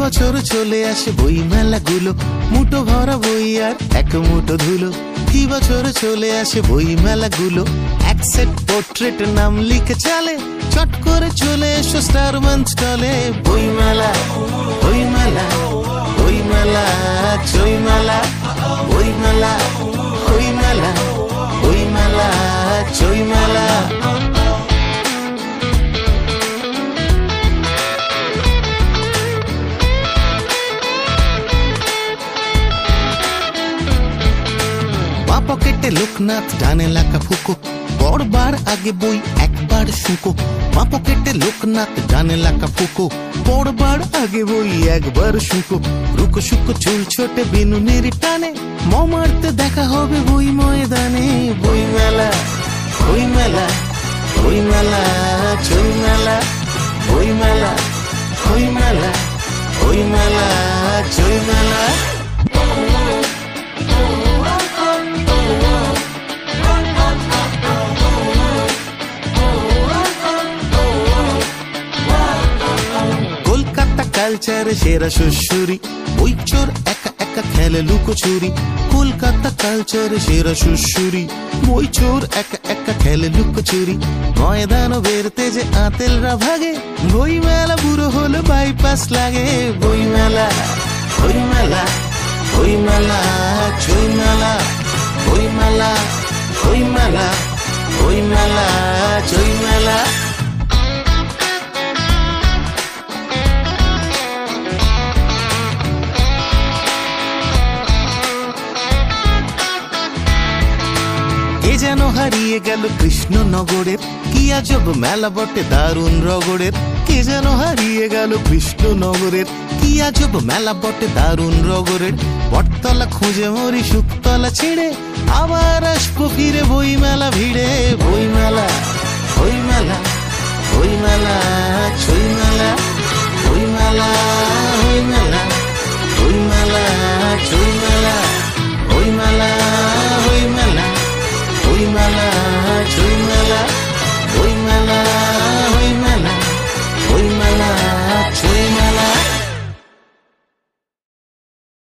বছর চলে আসে বই মেলাগুলো, মুঠো ভরা বই আর এক মুঠো ধুলো। কি বছর চলে আসে বই মেলাগুলো, এক সেট পোর্ট্রেট নাম লিখে চালে, চট করে চলে এসো স্টার মঞ্চ টলে। বই মেলা, বই মেলা, বই মেলা, চই মেলা, বই মেলা, বই মেলা, বই মেলা, চই মেলা। পকেটে লোকনাথ, ডানে লাকা ফুকো, পড়বার আগে বই একবার শুকো। মা পকেটে লোকনাথ, ডানে লাকা ফুকো, পড়বার আগে বই একবার শুকো। রুকো শুকো চুল ছোটে বিনুনির টানে, মারতে দেখা হবে বই ময়দানে। বই মেলা, বই মেলা, বই মেলা, চই মেলা, বই মেলা, বই মেলা, বই মেলা, চই মেলা। কালচারে সেরা সুশুরি, বই চোর একা একা খেলে লুকোচুরি। কলকাতা কালচারে সেরা সুশুরি, বই চোর একা একা খেলে লুকোচুরি। ময়দান বেরতে যে আতেলরা ভাগে, বই মেলা বুড়ো হলো বাইপাস লাগে। বই মেলা, বই মেলা, বই মেলা, চই মেলা, বই মেলা, বই মেলা, বই মেলা, চই মেলা। কে যেন হারিয়ে গেল কৃষ্ণনগরের, কি আজব মেলা বটে দারুণ রগড়ের। কে যেন হারিয়ে গেল কৃষ্ণনগরের, কি আজব মেলা বটে দারুণ রগড়ের। বটতলা খুঁজে মরি শুকতলা ছেড়ে, আবার আসবো ফিরে বই মেলা ভিড়ে।